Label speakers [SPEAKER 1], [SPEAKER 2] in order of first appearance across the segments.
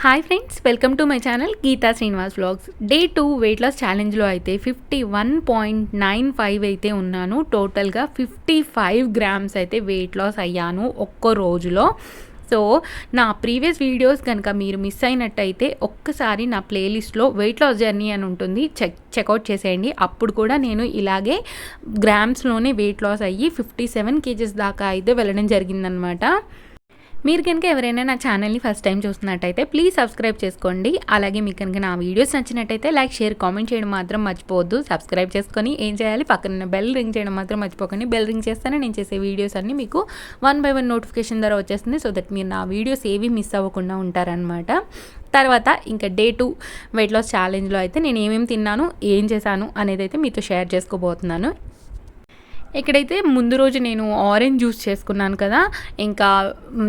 [SPEAKER 1] Hi friends, welcome to my channel Geetha Srinivas vlogs. Day 2 weight loss ఛాలెంజ్లో అయితే 51.95 అయితే ఉన్నాను. టోటల్గా 55 గ్రామ్స్ అయితే వెయిట్ లాస్ అయ్యాను ఒక్క రోజులో. సో నా ప్రీవియస్ వీడియోస్ కనుక మీరు మిస్ అయినట్టయితే ఒక్కసారి నా ప్లేలిస్ట్లో వెయిట్ లాస్ జర్నీ అని ఉంటుంది, చెక్అవుట్ చేసేయండి. అప్పుడు కూడా నేను ఇలాగే గ్రామ్స్లోనే వెయిట్ లాస్ అయ్యి 57 కేజెస్ దాకా అయితే వెళ్ళడం జరిగిందనమాట. మీరు కనుక ఎవరైనా నా ఛానల్ని ఫస్ట్ టైం చూస్తున్నట్టయితే ప్లీజ్ సబ్స్క్రైబ్ చేసుకోండి. అలాగే మీకు కనుక నా వీడియోస్ నచ్చినట్టయితే లైక్, షేర్, కామెంట్ చేయడం మాత్రం మర్చిపోవద్దు. సబ్స్క్రైబ్ చేసుకొని ఏం చేయాలి, పక్కన బెల్ రింగ్ చేయడం మాత్రం మర్చిపోకండి. బెల్ రింగ్ చేస్తేనే నేను చేసే వీడియోస్ అన్నీ మీకు 1 by 1 నోటిఫికేషన్ ద్వారా వచ్చేస్తుంది. సో దట్ మీరు నా వీడియోస్ ఏవి మిస్ అవ్వకుండా ఉంటారనమాట. తర్వాత ఇంకా డే 2 వెయిట్ లాస్ ఛాలెంజ్లో అయితే నేను ఏమేమి తిన్నాను, ఏం చేశాను అనేది అయితే మీతో షేర్ చేసుకోబోతున్నాను. ఇక్కడైతే ముందు రోజు నేను ఆరెంజ్ జ్యూస్ చేసుకున్నాను కదా, ఇంకా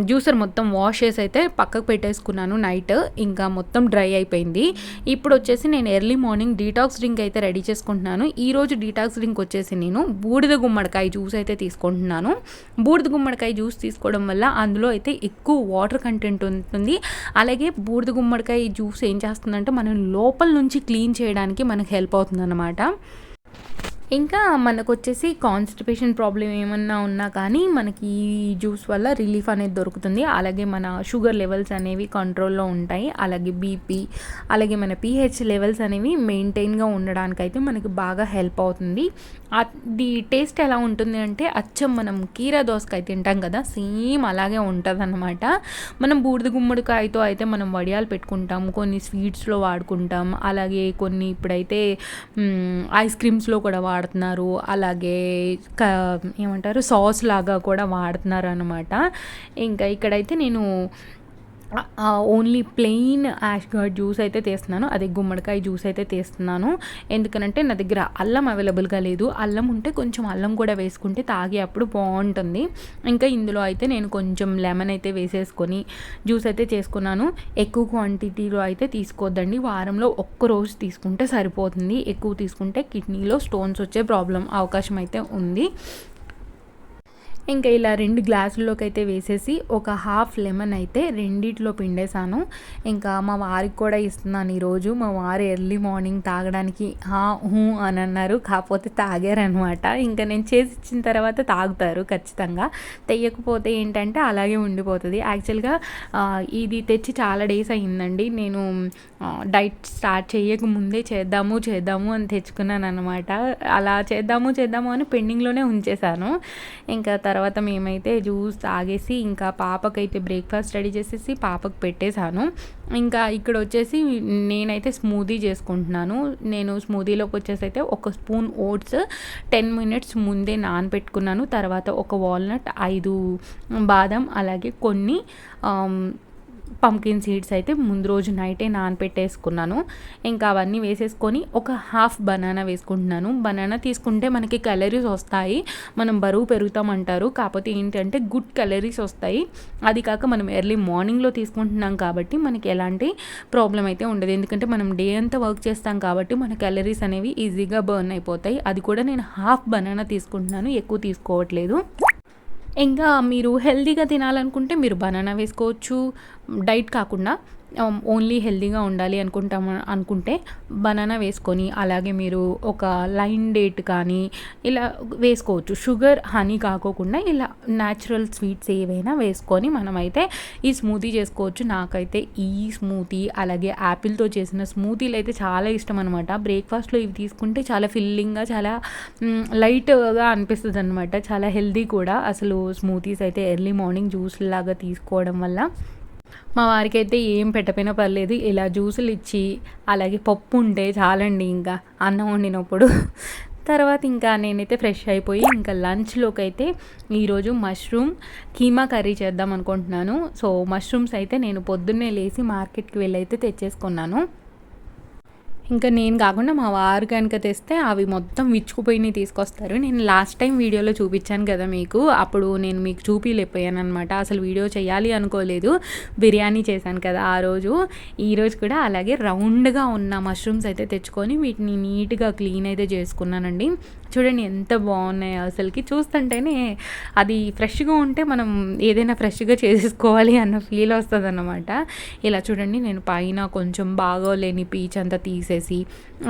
[SPEAKER 1] జ్యూసర్ మొత్తం వాష్ చేసి అయితే పక్కకు పెట్టేసుకున్నాను నైట్. ఇంకా మొత్తం డ్రై అయిపోయింది. ఇప్పుడు వచ్చేసి నేను ఎర్లీ మార్నింగ్ డీటాక్స్ డ్రింక్ అయితే రెడీ చేసుకుంటున్నాను. ఈరోజు డీటాక్స్ డ్రింక్ వచ్చేసి నేను బూడిద గుమ్మడికాయ జ్యూస్ అయితే తీసుకుంటున్నాను. బూడిద గుమ్మడికాయ జ్యూస్ తీసుకోవడం వల్ల అందులో అయితే ఎక్కువ వాటర్ కంటెంట్ ఉంటుంది. అలాగే బూడిద గుమ్మడికాయ జ్యూస్ ఏం చేస్తుందంటే మనం లోపల నుంచి క్లీన్ చేయడానికి మనకు హెల్ప్ అవుతుంది అన్నమాట. ఇంకా మనకు వచ్చేసి కాన్స్టిపేషన్ ప్రాబ్లం ఏమన్నా ఉన్నా కానీ మనకి ఈ జ్యూస్ వల్ల రిలీఫ్ అనేది దొరుకుతుంది. అలాగే మన షుగర్ లెవెల్స్ అనేవి కంట్రోల్లో ఉంటాయి. అలాగే బీపీ, అలాగే మన పీహెచ్ లెవెల్స్ అనేవి మెయింటైన్గా ఉండడానికైతే మనకి బాగా హెల్ప్ అవుతుంది. అది టేస్ట్ ఎలా ఉంటుంది అంటే అచ్చం మనం కీరా దోసకాయ తింటాం కదా, సేమ్ అలాగే ఉంటుంది అన్నమాట. మనం బూడిద గుమ్మడికాయతో అయితే మనం వడియాలు పెట్టుకుంటాం, కొన్ని స్వీట్స్లో వాడుకుంటాం, అలాగే కొన్ని ఇప్పుడైతే ఐస్ క్రీమ్స్లో కూడా వాడుతున్నారు. అలాగే ఏమంటారు సాస్ లాగా కూడా వాడుతున్నారు అనమాట. ఇంకా ఇక్కడైతే నేను only plain ash gourd juice అయితే తీస్తున్నాను, అదే గుమ్మడికాయ జ్యూస్ అయితే తీస్తున్నాను. ఎందుకనంటే నా దగ్గర అల్లం అవైలబుల్గా లేదు. అల్లం ఉంటే కొంచెం అల్లం కూడా వేసుకుంటే తాగే అప్పుడు బాగుంటుంది. ఇంకా ఇందులో అయితే నేను కొంచెం లెమన్ అయితే వేసేసుకొని జ్యూస్ అయితే చేసుకున్నాను. ఎక్కువ క్వాంటిటీలో అయితే తీసుకోవద్దండి, వారంలో ఒక్కరోజు తీసుకుంటే సరిపోతుంది. ఎక్కువ తీసుకుంటే కిడ్నీలో స్టోన్స్ వచ్చే అవకాశం అయితే ఉంది. ఇంకా ఇలా 2 గ్లాసుల్లోకి అయితే వేసేసి ఒక హాఫ్ లెమన్ అయితే రెండిట్లో పిండేశాను. ఇంకా మా వారికి కూడా ఇస్తున్నాను ఈరోజు. మా వారు ఎర్లీ మార్నింగ్ తాగడానికి హూ అని అన్నారు, కాకపోతే తాగారనమాట. ఇంకా నేను చేసి ఇచ్చిన తర్వాత తాగుతారు ఖచ్చితంగా. తెయ్యకపోతే ఏంటంటే అలాగే ఉండిపోతుంది. యాక్చువల్గా ఇది తెచ్చి చాలా డేస్ అయ్యిందండి. నేను డైట్ స్టార్ట్ చేయకముందే చేద్దాము అని తెచ్చుకున్నాను అనమాట. అలా చేద్దాము అని పెండింగ్లోనే ఉంచేశాను. ఇంకా తర్వాత మేమైతే జ్యూస్ తాగేసి ఇంకా పాపకైతే బ్రేక్ఫాస్ట్ రెడీ చేసేసి పాపకు పెట్టేశాను. ఇంకా ఇక్కడ వచ్చేసి నేనైతే స్మూదీ చేసుకుంటున్నాను. నేను స్మూదీలోకి వచ్చేసి అయితే 1 స్పూన్ ఓట్స్ 10 minutes ముందే నానబెట్టుకున్నాను. తర్వాత 1 వాల్నట్, 5 బాదం, అలాగే కొన్ని పంకిన్ సీడ్స్ అయితే ముందు రోజు నైటే నానపెట్టేసుకున్నాను. ఇంకా అవన్నీ వేసేసుకొని ఒక హాఫ్ బనానా వేసుకుంటున్నాను. బనానా తీసుకుంటే మనకి క్యాలరీస్ వస్తాయి, మనం బరువు పెరుగుతామంటారు. కాకపోతే ఏంటంటే గుడ్ క్యాలరీస్ వస్తాయి. అది కాక మనం ఎర్లీ మార్నింగ్లో తీసుకుంటున్నాం కాబట్టి మనకి ఎలాంటి ప్రాబ్లం అయితే ఉండదు. ఎందుకంటే మనం డే అంతా వర్క్ చేస్తాం కాబట్టి మన క్యాలరీస్ అనేవి ఈజీగా బర్న్ అయిపోతాయి. అది కూడా నేను హాఫ్ బనానా తీసుకుంటున్నాను, ఎక్కువ తీసుకోవట్లేదు. ఇంకా మీరు హెల్తీగా తినాలనుకుంటే మీరు బనానా వేసుకోవచ్చు. డైట్ కాకుండా ఓన్లీ హెల్తీగా ఉండాలి అనుకుంటే బనానా వేసుకొని, అలాగే మీరు ఒక లైన్ డేట్ కానీ ఇలా వేసుకోవచ్చు. షుగర్, హనీ కాకోకుండా ఇలా న్యాచురల్ స్వీట్స్ ఏవైనా వేసుకొని మనమైతే ఈ స్మూతీ చేసుకోవచ్చు. నాకైతే ఈ స్మూతీ అలాగే యాపిల్తో చేసిన స్మూతీలు అయితే చాలా ఇష్టం అనమాట. బ్రేక్ఫాస్ట్లో ఇవి తీసుకుంటే చాలా ఫిల్లింగ్గా, చాలా లైట్గా అనిపిస్తుంది అనమాట. చాలా హెల్తీ కూడా. అసలు స్మూతీస్ అయితే ఎర్లీ మార్నింగ్ జ్యూస్ లాగా తీసుకోవడం వల్ల మా వారికి అయితే ఏం పెట్టపోయినా పర్లేదు, ఇలా జ్యూసులు ఇచ్చి అలాగే పప్పు ఉంటే చాలండి ఇంకా అన్నం వండినప్పుడు. తర్వాత ఇంకా నేనైతే ఫ్రెష్ అయిపోయి ఇంకా లంచ్లోకి అయితే ఈరోజు మష్రూమ్ కీమా కర్రీ చేద్దాం అనుకుంటున్నాను. సో మష్రూమ్స్ అయితే నేను పొద్దున్నే లేచి మార్కెట్కి వెళ్ళి అయితే తెచ్చేసుకున్నాను. ఇంకా నేను కాకుండా మా వారు కనుక తెస్తే అవి మొత్తం విచ్చుకుపోయినవి తీసుకొస్తారు. నేను లాస్ట్ టైం వీడియోలో చూపించాను కదా మీకు, అప్పుడు నేను మీకు చూపించలేకపోయాను అనమాట. అసలు వీడియో చేయాలి అనుకోలేదు, బిర్యానీ చేశాను కదా ఆ రోజు. ఈరోజు కూడా అలాగే రౌండ్గా ఉన్న మష్రూమ్స్ అయితే తెచ్చుకొని వీటిని నీట్గా క్లీన్ అయితే చేసుకున్నానండి. చూడండి ఎంత బాగున్నాయో అసలుకి. చూస్తుంటేనే అది ఫ్రెష్గా ఉంటే మనం ఏదైనా ఫ్రెష్గా చేసేసుకోవాలి అన్న ఫీల్ వస్తుందన్నమాట. ఇలా చూడండి నేను పైన కొంచెం బాగోలేని పీచ్ అంతా తీసేసి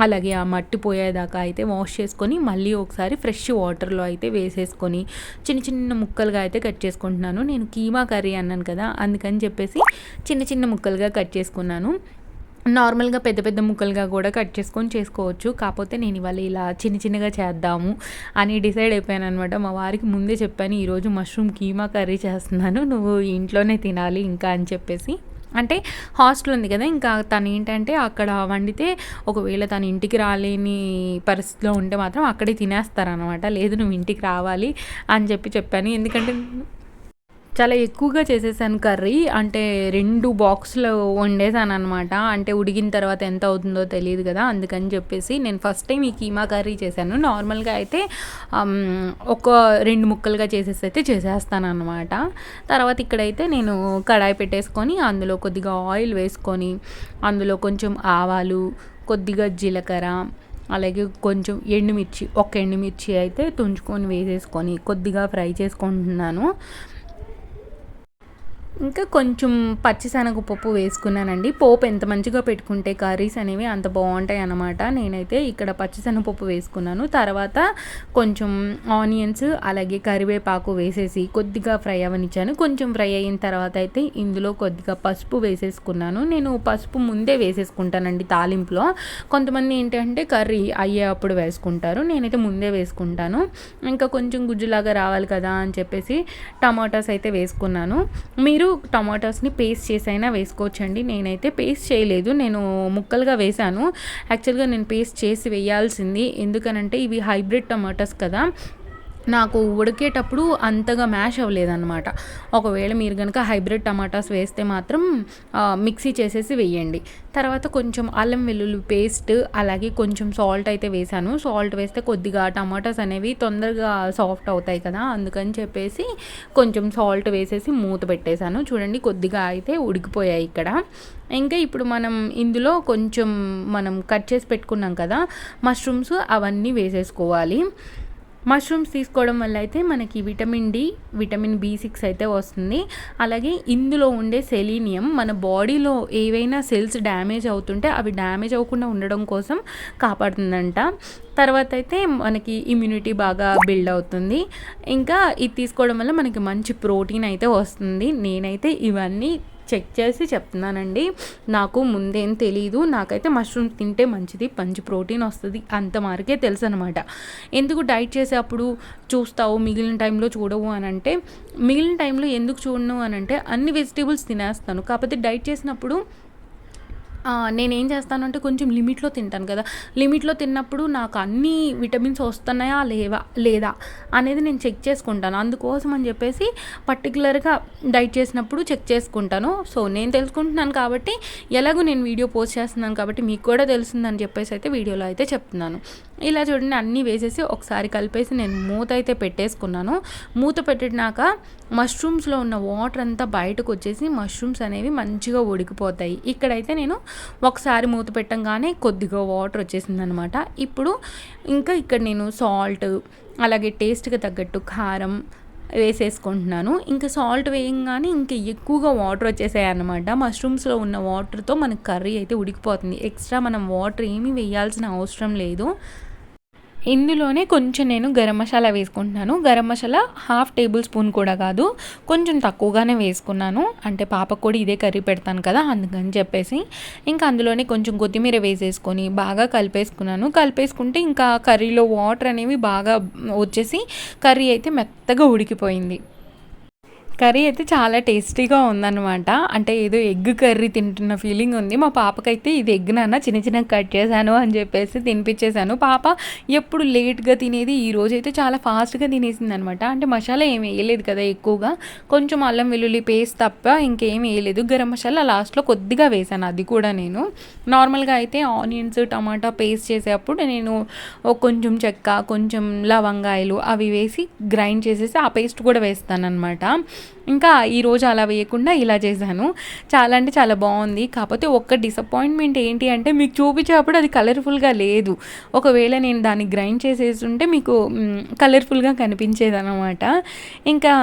[SPEAKER 1] అలాగే ఆ మట్టి పోయేదాకా అయితే వాష్ చేసుకొని మళ్ళీ ఒకసారి ఫ్రెష్ వాటర్లో అయితే వేసేసుకొని చిన్న చిన్న ముక్కలుగా అయితే కట్ చేసుకుంటున్నాను. నేను కీమా కర్రీ అన్నాను కదా, అందుకని చెప్పేసి చిన్న చిన్న ముక్కలుగా కట్ చేసుకున్నాను. నార్మల్గా పెద్ద పెద్ద ముక్కలుగా కూడా కట్ చేసుకొని చేసుకోవచ్చు. కాకపోతే నేను ఇవాళ ఇలా చిన్న చిన్నగా చేద్దాము అని డిసైడ్ అయిపోయాను అనమాట. మా వారికి ముందే చెప్పాను, ఈరోజు మష్రూమ్ కీమా కర్రీ చేస్తున్నాను, నువ్వు ఇంట్లోనే తినాలి ఇంకా అని చెప్పేసి. అంటే హాస్టల్ ఉంది కదా, ఇంకా తను ఏంటంటే అక్కడ వండితే ఒకవేళ తను ఇంటికి రాలేని పరిస్థితిలో ఉంటే మాత్రం అక్కడే తినేస్తారనమాట. లేదు నువ్వు ఇంటికి రావాలి అని చెప్పాను. ఎందుకంటే చాలా ఎక్కువగా చేసేసాను కర్రీ. అంటే 2 బాక్సులు వండేసాను అనమాట. అంటే ఉడికిన తర్వాత ఎంత అవుతుందో తెలియదు కదా, అందుకని చెప్పేసి నేను ఫస్ట్ టైం ఈ కీమా కర్రీ చేశాను. నార్మల్గా అయితే ఒక 2 ముక్కలుగా చేసేసి అయితే చేసేస్తాను అనమాట. తర్వాత ఇక్కడైతే నేను కడాయి పెట్టేసుకొని అందులో కొద్దిగా ఆయిల్ వేసుకొని అందులో కొంచెం ఆవాలు, కొద్దిగా జీలకర్ర, అలాగే కొంచెం ఎండుమిర్చి, ఒక ఎండుమిర్చి అయితే తుంచుకొని వేసేసుకొని కొద్దిగా ఫ్రై చేసుకుంటున్నాను. ఇంకా కొంచెం పచ్చిశనగపప్పు వేసుకున్నానండి. పోపు ఎంత మంచిగా పెట్టుకుంటే కర్రీస్ అనేవి అంత బాగుంటాయి అన్నమాట. నేనైతే ఇక్కడ పచ్చిశనగపప్పు వేసుకున్నాను. తర్వాత కొంచెం ఆనియన్స్ అలాగే కరివేపాకు వేసేసి కొద్దిగా ఫ్రై అవ్వనిచ్చాను. కొంచెం ఫ్రై అయిన తర్వాత అయితే ఇందులో కొద్దిగా పసుపు వేసేసుకున్నాను. నేను పసుపు ముందే వేసేసుకుంటానండి తాలింపులో. కొంతమంది ఏంటంటే కర్రీ అయ్యేటప్పుడు వేసుకుంటారు, నేనైతే ముందే వేసుకుంటాను. ఇంకా కొంచెం గుజ్జులాగా రావాలి కదా అని చెప్పేసి టమాటాస్ అయితే వేసుకున్నాను. మీరు టమాటోస్ని పేస్ట్ చేసైనా వేసుకోవచ్చండి. నేనైతే పేస్ట్ చేయలేదు, నేను ముక్కలుగా వేశాను. యాక్చువల్గా నేను పేస్ట్ చేసి వేయాల్సింది, ఎందుకనంటే ఇవి హైబ్రిడ్ టమాటోస్ కదా, నాకు ఉడికేటప్పుడు అంతగా మ్యాష్ అవ్వలేదన్నమాట. ఒకవేళ మీరు కనుక హైబ్రిడ్ టమాటాస్ వేస్తే మాత్రం మిక్సీ చేసేసి వేయండి. తర్వాత కొంచెం అల్లం వెల్లుల్లి పేస్ట్ అలాగే కొంచెం సాల్ట్ అయితే వేసాను. సాల్ట్ వేస్తే కొద్దిగా టమాటాస్ అనేవి తొందరగా సాఫ్ట్ అవుతాయి కదా, అందుకని చెప్పేసి కొంచెం సాల్ట్ వేసేసి మూత పెట్టేశాను. చూడండి కొద్దిగా అయితే ఉడికిపోయాయి ఇక్కడ. ఇంకా ఇప్పుడు మనం ఇందులో కొంచెం మనం కట్ చేసి పెట్టుకున్నాం కదా మష్రూమ్స్, అవన్నీ వేసేసుకోవాలి. మష్రూమ్స్ తీసుకోవడం వల్ల అయితే మనకి విటమిన్ డి, విటమిన్ B6 అయితే వస్తుంది. అలాగే ఇందులో ఉండే సెలీనియం మన బాడీలో ఏవైనా సెల్స్ డ్యామేజ్ అవుతుంటే అవి డ్యామేజ్ అవ్వకుండా ఉండడం కోసం కాపాడుతుందంట. తర్వాత అయితే మనకి ఇమ్యూనిటీ బాగా బిల్డ్ అవుతుంది. ఇంకా ఇది తీసుకోవడం వల్ల మనకి మంచి ప్రోటీన్ అయితే వస్తుంది. నేనైతే ఇవన్నీ చెక్ చేసి చెప్తున్నానండి, నాకు ముందేం తెలీదు. నాకైతే మష్రూమ్స్ తింటే మంచిది, మంచి ప్రోటీన్ వస్తుంది అంత వరకే తెలుసు అనమాట. ఎందుకు డైట్ చేసేటప్పుడు చూస్తావు మిగిలిన టైంలో చూడవు అని అంటే, మిగిలిన టైంలో ఎందుకు చూడను అని అంటే అన్ని వెజిటేబుల్స్ తినేస్తాను. కాకపోతే డైట్ చేసినప్పుడు నేనేం చేస్తానంటే కొంచెం లిమిట్లో తింటాను కదా, లిమిట్లో తిన్నప్పుడు నాకు అన్ని విటమిన్స్ వస్తున్నాయా లేదా అనేది నేను చెక్ చేసుకుంటాను. అందుకోసం అని చెప్పేసి పర్టికులర్గా డైట్ చేసినప్పుడు చెక్ చేసుకుంటాను. సో నేను తెలుసుకుంటున్నాను కాబట్టి, ఎలాగో నేను వీడియో పోస్ట్ చేస్తున్నాను కాబట్టి మీకు కూడా తెలుస్తుందని చెప్పేసి అయితే వీడియోలో అయితే చెప్తున్నాను. ఇలా చూడండి అన్నీ వేసేసి ఒకసారి కలిపేసి నేను మూత అయితే పెట్టేసుకున్నాను. మూత పెట్టినాక మష్రూమ్స్లో ఉన్న వాటర్ అంతా బయటకు వచ్చేసి మష్రూమ్స్ అనేవి మంచిగా ఉడికిపోతాయి. ఇక్కడైతే నేను ఒకసారి మూత పెట్టంగానే కొద్దిగా వాటర్ వచ్చేసింది అనమాట. ఇప్పుడు ఇంకా ఇక్కడ నేను సాల్ట్ అలాగే టేస్ట్కి తగ్గట్టు కారం వేసేసుకుంటున్నాను. ఇంకా సాల్ట్ వేయంగానే ఇంకా ఎక్కువగా వాటర్ వచ్చేసాయి అన్నమాట. మష్రూమ్స్లో ఉన్న వాటర్తో మనకి కర్రీ అయితే ఉడికిపోతుంది. ఎక్స్ట్రా మనం వాటర్ ఏమీ వేయాల్సిన అవసరం లేదు. ఇందులోనే కొంచెం నేను గరం మసాలా వేసుకుంటున్నాను. గరం మసాలా 1/2 టేబుల్ స్పూన్ కూడా కాదు, కొంచెం తక్కువగానే వేసుకున్నాను. అంటే పాపకు కూడా ఇదే కర్రీ పెడతాను కదా, అందుకని చెప్పేసి. ఇంకా అందులోనే కొంచెం కొత్తిమీర వేసేసుకొని బాగా కలిపేసుకున్నాను. కలిపేసుకుంటే ఇంకా కర్రీలో వాటర్ అనేవి బాగా వచ్చేసి కర్రీ అయితే మెత్తగా ఉడికిపోయింది. కర్రీ అయితే చాలా టేస్టీగా ఉందన్నమాట. అంటే ఏదో ఎగ్ కర్రీ తింటున్న ఫీలింగ్ ఉంది. మా పాపకైతే ఇది ఎగ్ నాన్న చిన్న చిన్నగా కట్ చేశాను అని చెప్పేసి తినిపించేశాను. పాప ఎప్పుడు లేట్గా తినేది, ఈ రోజు అయితే చాలా ఫాస్ట్గా తినేసింది అనమాట. అంటే మసాలా ఏమి వేయలేదు కదా ఎక్కువగా, కొంచెం అల్లం వెల్లుల్లి పేస్ట్ తప్ప ఇంకేం వేయలేదు. గరం మసాలా లాస్ట్లో కొద్దిగా వేసాను, అది కూడా నేను నార్మల్గా అయితే ఆనియన్స్ టమాటా పేస్ట్ చేసేటప్పుడు నేను కొంచెం చెక్క కొంచెం లవంగాయలు అవి వేసి గ్రైండ్ చేసేసి ఆ పేస్ట్ కూడా వేస్తాను అనమాట. ఇంకా ఈరోజు అలా వేయకుండా ఇలా చేశాను. చాలా అంటే చాలా బాగుంది. కాకపోతే ఒక్క డిసప్పాయింట్మెంట్ ఏంటి అంటే మీకు చూపించేటప్పుడు అది కలర్ఫుల్గా లేదు. ఒకవేళ నేను దాన్ని గ్రైండ్ చేసేసి ఉంటే మీకు కలర్ఫుల్గా కనిపించేదన్నమాట. ఇంకా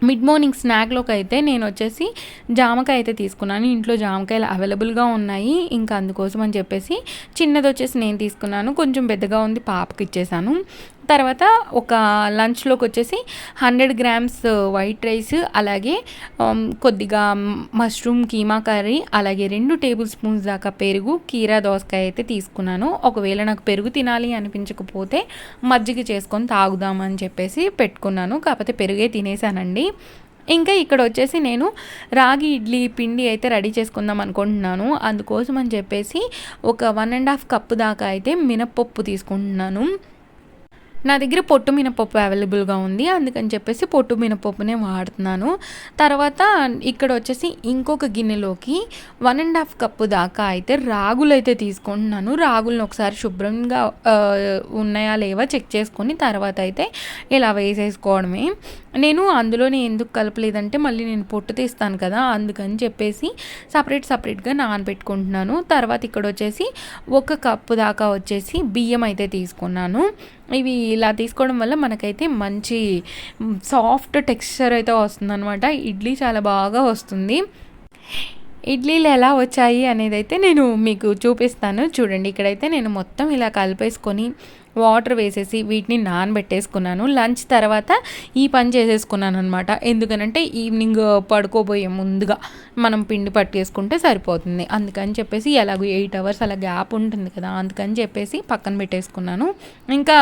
[SPEAKER 1] మిడ్ మార్నింగ్ స్నాక్లోకి అయితే నేను వచ్చేసి జామకాయ అయితే తీసుకున్నాను. ఇంట్లో జామకాయలు అవైలబుల్గా ఉన్నాయి. ఇంకా అందుకోసం అని చెప్పేసి చిన్నది వచ్చేసి నేను తీసుకున్నాను. కొంచెం పెద్దగా ఉంది, పాపకి ఇచ్చేసాను. తర్వాత ఒక లంచ్లోకి వచ్చేసి 100 గ్రామ్స్ వైట్ రైస్, అలాగే కొద్దిగా మష్రూమ్ కీమా కర్రీ, అలాగే 2 టేబుల్ స్పూన్స్ దాకా పెరుగు, కీరా దోసకాయ అయితే తీసుకున్నాను. ఒకవేళ నాకు పెరుగు తినాలి అనిపించకపోతే మజ్జిగ చేసుకొని తాగుదామని చెప్పేసి పెట్టుకున్నాను. కాకపోతే పెరుగే తినేసానండి. ఇంకా ఇక్కడ వచ్చేసి నేను రాగి ఇడ్లీ పిండి అయితే రెడీ చేసుకుందాం అనుకుంటున్నాను. అందుకోసం అని చెప్పేసి ఒక 1.5 కప్పు దాకా అయితే మినప్పప్పు తీసుకుంటున్నాను. నా దగ్గర పొట్టు మినపప్పు అవైలబుల్గా ఉంది, అందుకని చెప్పేసి పొట్టు మినపప్పునే వాడుతున్నాను. తర్వాత ఇక్కడ వచ్చేసి ఇంకొక గిన్నెలోకి 1.5 కప్పు దాకా అయితే రాగులు అయితే తీసుకుంటున్నాను. రాగులను ఒకసారి శుభ్రంగా ఉన్నాయా లేవా చెక్ చేసుకొని తర్వాత అయితే ఇలా వేసేసుకోవడమే. నేను అందులోనే ఎందుకు కలపలేదంటే మళ్ళీ నేను పొట్టు తీస్తాను కదా, అందుకని చెప్పేసి సపరేట్గా నానబెట్టుకుంటున్నాను. తర్వాత ఇక్కడ వచ్చేసి 1 కప్పు దాకా వచ్చేసి బియ్యం అయితే తీసుకున్నాను. ఇవి ఇలా తీసుకోవడం వల్ల మనకైతే మంచి సాఫ్ట్ టెక్స్చర్ అయితే వస్తుందన్నమాట. ఇడ్లీ చాలా బాగా వస్తుంది. ఇడ్లీలు ఎలా వచ్చాయి అనేది అయితే నేను మీకు చూపిస్తాను చూడండి. ఇక్కడైతే నేను మొత్తం ఇలా కలిపేసుకొని వాటర్ వేసేసి వీటిని నానబెట్టేసుకున్నాను. లంచ్ తర్వాత ఈ పని చేసేసుకున్నాను అనమాట. ఎందుకనంటే ఈవినింగ్ పడుకోబోయే ముందుగా మనం పిండి పట్టేసుకుంటే సరిపోతుంది. అందుకని చెప్పేసి ఎలాగో 8 అవర్స్ అలా గ్యాప్ ఉంటుంది కదా, అందుకని చెప్పేసి పక్కన పెట్టేసుకున్నాను. ఇంకా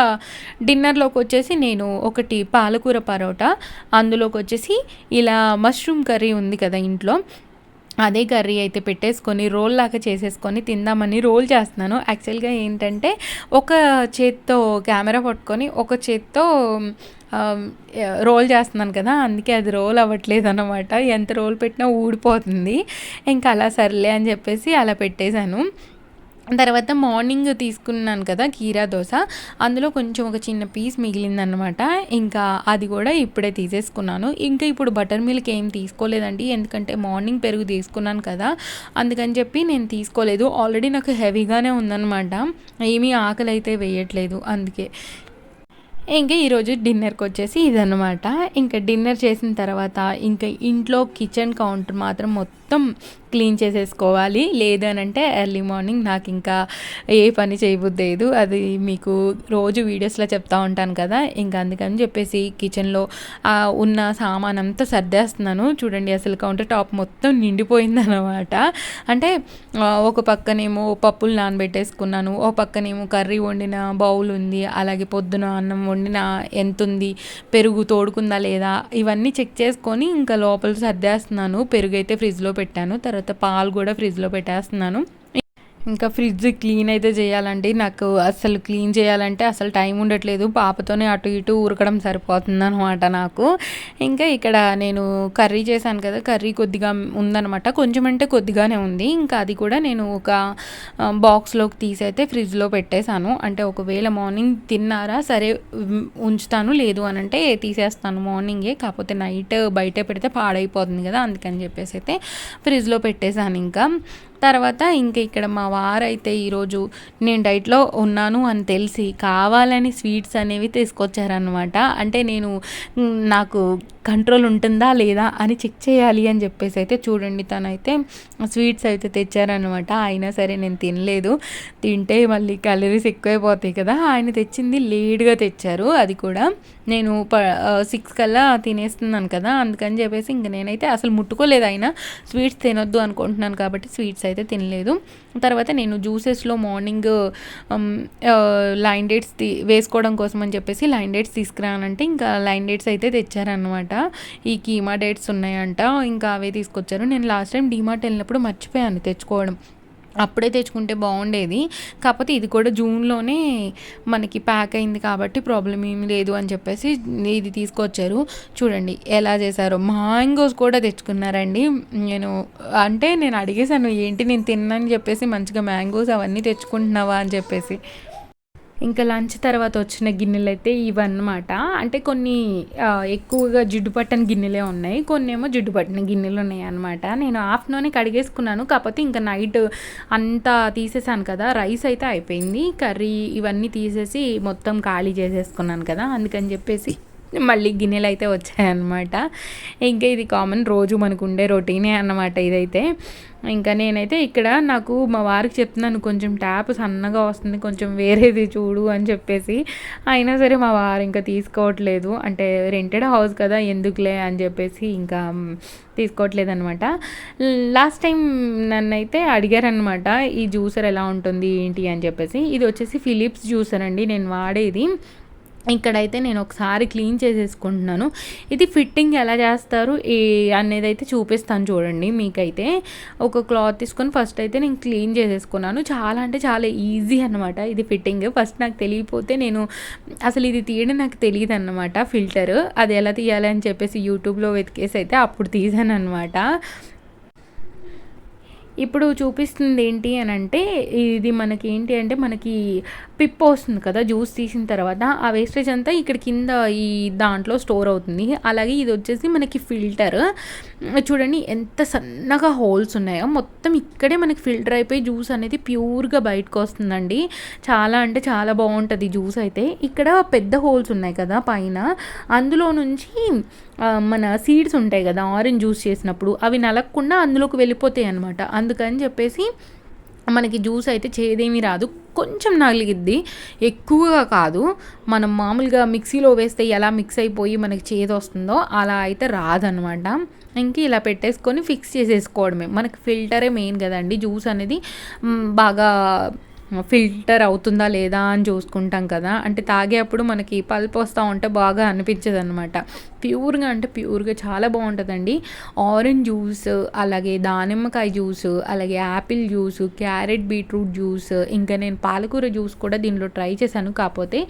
[SPEAKER 1] డిన్నర్లోకి వచ్చేసి నేను ఒకటి పాలకూర పరోటా, అందులోకి వచ్చేసి ఇలా మష్రూమ్ కర్రీ ఉంది కదా ఇంట్లో, అదే కర్రీ అయితే పెట్టేసుకొని రోల్ లాగా చేసేసుకొని తిందామని రోల్ చేస్తున్నాను. యాక్చువల్గా ఏంటంటే ఒక చేత్తో కెమెరా పట్టుకొని ఒక చేత్తో రోల్ చేస్తున్నాను కదా, అందుకే అది రోల్ అవ్వట్లేదు అనమాట. ఎంత రోల్ పెట్టినా ఊడిపోతుంది. ఇంకా అలా సర్లే అని చెప్పేసి అలా పెట్టేశాను. తర్వాత మార్నింగ్ తీసుకున్నాను కదా కీరా దోశ, అందులో కొంచెం ఒక చిన్న పీస్ మిగిలిందనమాట. ఇంకా అది కూడా ఇప్పుడే తీసేసుకున్నాను. ఇంకా ఇప్పుడు బటర్ మిల్క్ ఏం తీసుకోలేదండి, ఎందుకంటే మార్నింగ్ పెరుగు తీసుకున్నాను కదా, అందుకని చెప్పి నేను తీసుకోలేదు. ఆల్రెడీ నాకు హెవీగానే ఉందన్నమాట, ఏమీ ఆకలి అయితే వేయట్లేదు అందుకే. ఇంకా ఈరోజు డిన్నర్కి వచ్చేసి ఇదన్నమాట. ఇంకా డిన్నర్ చేసిన తర్వాత ఇంకా ఇంట్లో కిచెన్ కౌంటర్ మాత్రం మొత్తం క్లీన్ చేసేసుకోవాలి. లేదనంటే ఎర్లీ మార్నింగ్ నాకు ఇంకా ఏ పని చేయబుద్దేదు. అది మీకు రోజు వీడియోస్లో చెప్తా ఉంటాను కదా, ఇంకా అందుకని చెప్పేసి కిచెన్లో ఉన్న సామాన్ అంతా సర్దేస్తున్నాను. చూడండి అసలు కౌంటర్ టాప్ మొత్తం నిండిపోయిందనమాట. అంటే ఒక పక్కనేమో పప్పులు నానబెట్టేసుకున్నాను, ఓ పక్కనేమో కర్రీ వండిన బౌల్ ఉంది, అలాగే పొద్దున అన్నం వండిన ఎంత ఉంది, పెరుగు తోడుకుందా లేదా, ఇవన్నీ చెక్ చేసుకొని ఇంకా లోపల సర్దేస్తున్నాను. పెరుగు అయితే ఫ్రిడ్జ్లో పెట్టాను, తర్వాత పాలు కూడా ఫ్రిడ్జ్లో పెట్టేస్తున్నాను. ఇంకా ఫ్రిడ్జ్ క్లీన్ అయితే చేయాలండి. నాకు అసలు క్లీన్ చేయాలంటే అసలు టైం ఉండట్లేదు. పాపతోనే అటు ఇటు ఉరకడం సరిపోతుంది అనమాట నాకు. ఇంకా ఇక్కడ నేను కర్రీ చేశాను కదా, కర్రీ కొద్దిగా ఉందనమాట, కొంచెం అంటే కొద్దిగానే ఉంది. ఇంకా అది కూడా నేను ఒక బాక్స్లోకి తీసైతే ఫ్రిడ్జ్లో పెట్టేశాను. అంటే ఒకవేళ మార్నింగ్ తిన్నారా సరే ఉంచుతాను, లేదు అని అంటే తీసేస్తాను మార్నింగే. కాకపోతే నైట్ బయట పెడితే పాడైపోతుంది కదా, అందుకని చెప్పేసి అయితే ఫ్రిడ్జ్లో పెట్టేశాను. ఇంకా తర్వాత ఇంకా ఇక్కడ మా వారైతే ఈరోజు నేను డైట్లో ఉన్నాను అని తెలిసి కావాలని స్వీట్స్ అనేవి తీసుకొచ్చారనమాట. అంటే నాకు కంట్రోల్ ఉంటుందా లేదా అని చెక్ చేయాలి అని చెప్పేసి అయితే చూడండి, తనైతే స్వీట్స్ అయితే తెచ్చారనమాట. అయినా సరే నేను తినలేదు, తింటే మళ్ళీ క్యాలరీస్ ఎక్కువైపోతాయి కదా. ఆయన తెచ్చింది లేట్గా తెచ్చారు, అది కూడా నేను 6 కల్లా తినేస్తున్నాను కదా, అందుకని చెప్పేసి ఇంక నేనైతే అసలు ముట్టుకోలేదు. అయినా స్వీట్స్ తినొద్దు అనుకుంటున్నాను కాబట్టి స్వీట్స్ అయితే తినలేదు. తర్వాత నేను జ్యూసెస్లో మార్నింగ్ లైన్ డేట్స్ వేసుకోవడం కోసం అని చెప్పేసి లైన్ డేట్స్ తీసుకురానంటే ఇంకా లైన్ డేట్స్ అయితే తెచ్చారనమాట. ఈ కీమా డేట్స్ ఉన్నాయంట, ఇంకా అవే తీసుకొచ్చారు. నేను లాస్ట్ టైం డీమార్ట్ వెళ్ళినప్పుడు మర్చిపోయాను తెచ్చుకోవడం, అప్పుడే తెచ్చుకుంటే బాగుండేది. కాకపోతే ఇది కూడా జూన్లోనే మనకి ప్యాక్ అయింది కాబట్టి ప్రాబ్లం ఏమీ లేదు అని చెప్పేసి ఇది తీసుకొచ్చారు. చూడండి ఎలా చేశారో, మ్యాంగోస్ కూడా తెచ్చుకున్నారండి. నేను అడిగేశాను ఏంటి నేను తిన్నాను చెప్పేసి మంచిగా మ్యాంగోస్ అవన్నీ తెచ్చుకుంటున్నావా అని చెప్పేసి. ఇంకా లంచ్ తర్వాత వచ్చిన గిన్నెలైతే ఇవన్నమాట. అంటే కొన్ని ఎక్కువగా జిడ్డు పట్టని గిన్నెలే ఉన్నాయి. కొన్నేమో జిడ్డు పట్టిన గిన్నెలు ఉన్నాయన్నమాట. నేను ఆఫ్టర్‌నూనే కడిగేసుకున్నాను. కాకపోతే ఇంకా నైట్ అంతా తీసేసాను కదా! రైస్ అయితే అయిపోయింది. కర్రీ ఇవన్నీ తీసేసి మొత్తం ఖాళీ చేసేసుకున్నాను కదా! అందుకని చెప్పేసి మళ్ళీ గిన్నెలైతే వచ్చాయన్నమాట. ఇంకా ఇది కామన్ రోజు మనకుండే రొటీనే అన్నమాట ఇదైతే. ఇంకా నేనైతే ఇక్కడ నాకు మా వారికి చెప్తున్నాను, కొంచెం ట్యాప్ సన్నగా వస్తుంది, కొంచెం వేరేది చూడు అని చెప్పేసి. అయినా సరే మా వారు ఇంకా తీసుకోవట్లేదు. అంటే రెంటెడ్ హౌస్ కదా, ఎందుకులే అని చెప్పేసి ఇంకా తీసుకోవట్లేదనమాట. లాస్ట్ టైం నన్నైతే అడిగారనమాట, ఈ జ్యూసర్ ఎలా ఉంటుంది ఏంటి అని చెప్పేసి. ఇది వచ్చేసి ఫిలిప్స్ జ్యూసర్ అండి నేను వాడేది. ఇక్కడైతే నేను ఒకసారి క్లీన్ చేసేసుకుంటున్నాను. ఇది ఫిట్టింగ్ ఎలా చేస్తారు అనేది అయితే చూపిస్తాను చూడండి. మీకైతే ఒక క్లాత్ తీసుకొని ఫస్ట్ అయితే నేను క్లీన్ చేసేసుకున్నాను. చాలా అంటే చాలా ఈజీ అనమాట ఇది ఫిట్టింగ్. ఫస్ట్ నాకు తెలియకపోతే నేను అసలు ఇది తీయడం నాకు తెలియదు అనమాట. ఫిల్టర్ అది ఎలా తీయాలి అని చెప్పేసి యూట్యూబ్లో వెతికేసి అయితే అప్పుడు తీసాను అనమాట. ఇప్పుడు చూపిస్తుంది ఏంటి అని అంటే, ఇది మనకి ఏంటి అంటే మనకి పిప్ వస్తుంది కదా జ్యూస్ తీసిన తర్వాత, ఆ వేస్టేజ్ అంతా ఇక్కడ కింద ఈ దాంట్లో స్టోర్ అవుతుంది. అలాగే ఇది వచ్చేసి మనకి ఫిల్టర్. చూడండి ఎంత సన్నగా హోల్స్ ఉన్నాయో, మొత్తం ఇక్కడే మనకి ఫిల్టర్ అయిపోయి జ్యూస్ అనేది ప్యూర్గా బయటకు వస్తుందండి. చాలా అంటే చాలా బాగుంటుంది జ్యూస్ అయితే. ఇక్కడ పెద్ద హోల్స్ ఉన్నాయి కదా పైన, అందులో నుంచి మన సీడ్స్ ఉంటాయి కదా ఆరెంజ్ జ్యూస్ చేసినప్పుడు, అవి నలగకుండా అందులోకి వెళ్ళిపోతాయి అనమాట. అందుకని చెప్పేసి మనకి జ్యూస్ అయితే చేదేమీ రాదు. కొంచెం నలిగిద్ది, ఎక్కువగా కాదు. మనం మామూలుగా మిక్సీలో వేస్తే ఎలా మిక్స్ అయిపోయి మనకి చేదు వస్తుందో అలా అయితే రాదనమాట. ఇంక ఇలా పెట్టేసుకొని ఫిక్స్ చేసేసుకోవడమే. మనకి ఫిల్టరే మెయిన్ కదండి. జ్యూస్ అనేది బాగా ఫిల్టర్ అవుతుందా లేదా అని చూసుకుంటాం కదా. అంటే తాగేప్పుడు మనకి పల్ప్ వస్తూ ఉంటే బాగా అనిపించదు అనమాట. ప్యూర్గా అంటే ప్యూర్గా చాలా బాగుంటుందండి. ఆరెంజ్ జ్యూస్, అలాగే దానిమ్మకాయ జ్యూస్, అలాగే Apple juice, carrot beetroot juice, ఇంకా నేను పాలకూర జ్యూస్ కూడా దీనిలో ట్రై చేశాను. కాకపోతే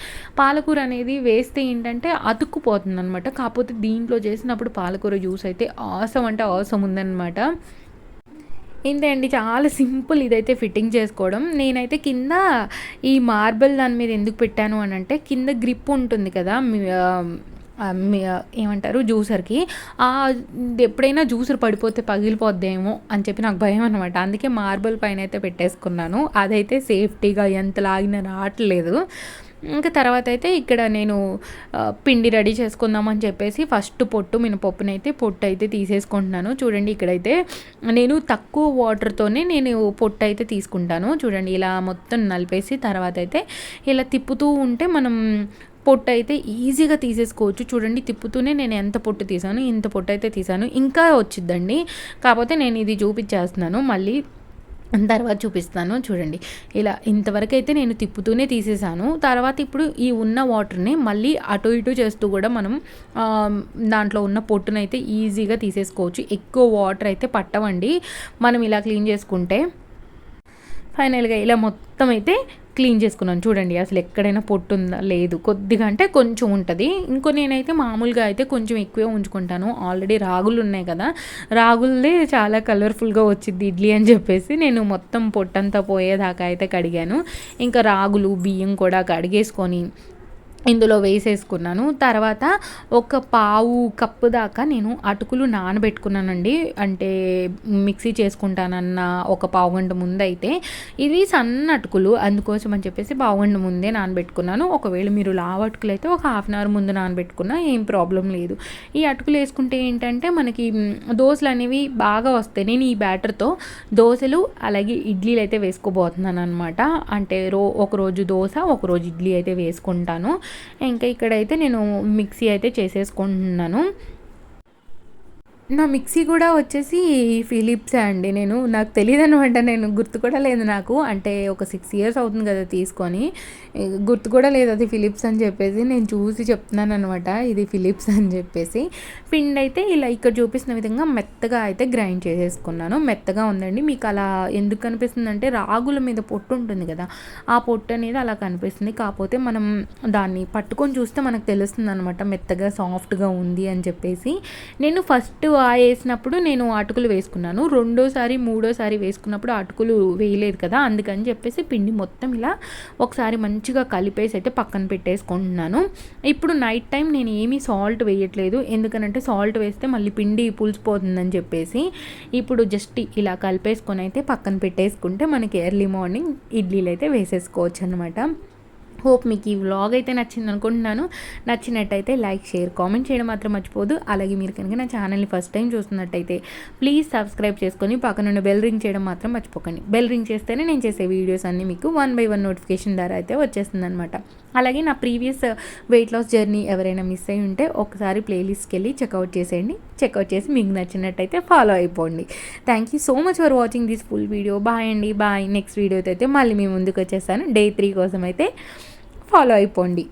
[SPEAKER 1] పాలకూర అనేది వేస్తే ఏంటంటే అతుక్కుపోతుంది అనమాట. కాకపోతే దీంట్లో చేసినప్పుడు పాలకూర జ్యూస్ అయితే ఆసం అంటే ఆసం ఉందన్నమాట. ఇంతే అండి, చాలా సింపుల్ ఇదైతే ఫిట్టింగ్ చేసుకోవడం. నేనైతే కింద ఈ మార్బుల్ దాని మీద ఎందుకు పెట్టాను అని అంటే, కింద గ్రిప్ ఉంటుంది కదా ఏమంటారు జ్యూసర్కి, ఎప్పుడైనా జ్యూసర్ పడిపోతే పగిలిపోద్దేమో అని చెప్పి నాకు భయం అనమాట. అందుకే మార్బుల్ పైన అయితే పెట్టేసుకున్నాను. అదైతే సేఫ్టీగా ఎంత లాగినా రావట్లేదు. ఇంకా తర్వాత అయితే ఇక్కడ నేను పిండి రెడీ చేసుకుందామని చెప్పేసి ఫస్ట్ మినపప్పునైతే పొట్టు అయితే తీసేసుకుంటున్నాను. చూడండి ఇక్కడైతే నేను తక్కువ వాటర్తోనే నేను పొట్టు అయితే తీసుకుంటాను. చూడండి ఇలా మొత్తం నలిపేసి తర్వాత అయితే ఇలా తిప్పుతూ ఉంటే మనం పొట్టు అయితే ఈజీగా తీసేసుకోవచ్చు. చూడండి తిప్పుతూనే నేను ఎంత పొట్టు తీసాను, ఇంత పొట్టు అయితే తీసాను. ఇంకా వచ్చిద్దండి, కాకపోతే నేను ఇది చూపించేస్తున్నాను, మళ్ళీ తర్వాత చూపిస్తాను. చూడండి ఇలా ఇంతవరకు అయితే నేను తిప్పుతూనే తీసేసాను. తర్వాత ఇప్పుడు ఈ ఉన్న వాటర్ని మళ్ళీ అటు ఇటు చేస్తూ కూడా మనం దాంట్లో ఉన్న పొట్టునైతే ఈజీగా తీసేసుకోవచ్చు. ఎక్కువ వాటర్ అయితే పట్టవండి మనం ఇలా క్లీన్ చేసుకుంటే. ఫైనల్గా ఇలా మొత్తం అయితే క్లీన్ చేసుకున్నాను. చూడండి అసలు ఎక్కడైనా పొట్టు ఉందా లేదు, కొద్దిగా అంటే కొంచెం ఉంటుంది. ఇంకో నేనైతే మామూలుగా అయితే కొంచెం ఎక్కువే ఉంచుకుంటాను. ఆల్రెడీ రాగులు ఉన్నాయి కదా, రాగులదే చాలా కలర్ఫుల్గా వచ్చింది ఇడ్లీ అని చెప్పేసి నేను మొత్తం పొట్టంతా పోయేదాకా అయితే కడిగాను. ఇంకా రాగులు బియ్యం కూడా కడిగేసుకొని ఇందులో వేసేసుకున్నాను. తర్వాత ఒక పావు కప్పు దాకా నేను అటుకులు నానబెట్టుకున్నానండి. అంటే మిక్సీ చేసుకుంటానన్న ఒక పావు గంట ముందైతే, ఇవి సన్న అటుకులు అందుకోసం అని చెప్పేసి పావు గంట ముందే నానబెట్టుకున్నాను. ఒకవేళ మీరు లావు అటుకులు అయితే ఒక హాఫ్ అన్ అవర్ ముందు నానబెట్టుకున్నా ఏం ప్రాబ్లం లేదు. ఈ అటుకులు వేసుకుంటే ఏంటంటే మనకి దోశలు అనేవి బాగా వస్తాయి. నేను ఈ బ్యాటర్తో దోశలు అలాగే ఇడ్లీలు అయితే వేసుకోబోతున్నాను అనమాట. అంటే ఒకరోజు దోశ ఒకరోజు ఇడ్లీ అయితే వేసుకుంటాను. ఇంకా ఇక్కడైతే నేను మిక్సీ అయితే చేసేసుకుంటున్నాను. నా మిక్సీ కూడా వచ్చేసి ఫిలిప్సే అండి. నాకు తెలియదు అనమాట, నేను గుర్తు కూడా లేదు నాకు. అంటే ఒక 6 years అవుతుంది కదా తీసుకొని, గుర్తు కూడా లేదు అది ఫిలిప్స్ అని చెప్పేసి. నేను చూసి చెప్తున్నాను అనమాట ఇది ఫిలిప్స్ అని చెప్పేసి. పిండి అయితే ఇలా ఇక్కడ చూపిస్తున్న విధంగా మెత్తగా అయితే గ్రైండ్ చేసేసుకున్నాను. మెత్తగా ఉందండి. మీకు అలా ఎందుకు కనిపిస్తుంది అంటే రాగుల మీద పొట్టు ఉంటుంది కదా, ఆ పొట్టు అనేది అలా కనిపిస్తుంది. కాకపోతే మనం దాన్ని పట్టుకొని చూస్తే మనకు తెలుస్తుంది అనమాట మెత్తగా సాఫ్ట్గా ఉంది అని చెప్పేసి. నేను ఫస్ట్ వేసినప్పుడు నేను అటుకులు వేసుకున్నాను. రెండోసారి మూడోసారి వేసుకున్నప్పుడు అటుకులు వేయలేదు కదా, అందుకని చెప్పేసి పిండి మొత్తం ఇలా ఒకసారి మంచిగా కలిపేసి అయితే పక్కన పెట్టేసుకుంటున్నాను. ఇప్పుడు నైట్ టైం నేను ఏమీ సాల్ట్ వేయట్లేదు, ఎందుకనంటే సాల్ట్ వేస్తే మళ్ళీ పిండి పులిసిపోతుందని చెప్పేసి ఇప్పుడు జస్ట్ ఇలా కలిపేసుకొని అయితే పక్కన పెట్టేసుకుంటే మనకి ఎర్లీ మార్నింగ్ ఇడ్లీలు అయితే వేసేసుకోవచ్చు అనమాట. హోప్ మీకు ఈ వ్లాగ్ అయితే నచ్చింది అనుకుంటున్నాను. నచ్చినట్టయితే లైక్, షేర్, కామెంట్ చేయడం మాత్రం మర్చిపోదు. అలాగే మీరు కనుక నా ఛానల్ని ఫస్ట్ టైం చూస్తున్నట్టయితే ప్లీజ్ సబ్స్క్రైబ్ చేసుకొని పక్కనున్న బెల్ రింగ్ చేయడం మాత్రం మర్చిపోకండి. బెల్ రింగ్ చేస్తేనే నేను చేసే వీడియోస్ అన్నీ మీకు 1 by 1 నోటిఫికేషన్ ద్వారా అయితే వచ్చేస్తుంది అనమాట. అలాగే నా ప్రీవియస్ వెయిట్ లాస్ జర్నీ ఎవరైనా మిస్ అయ్యి ఉంటే ఒకసారి ప్లేలిస్ట్కి వెళ్ళి చెక్అవుట్ చేసేయండి. చెక్అవుట్ చేసి మీకు నచ్చినట్టయితే ఫాలో అయిపోండి. Thank you so much for watching this full video. Bye అండి, బాయ్. నెక్స్ట్ వీడియోతో అయితే మళ్ళీ మీ ముందుకు వచ్చేస్తాను. Day 3 కోసం అయితే ఫాలో అయిపోండి.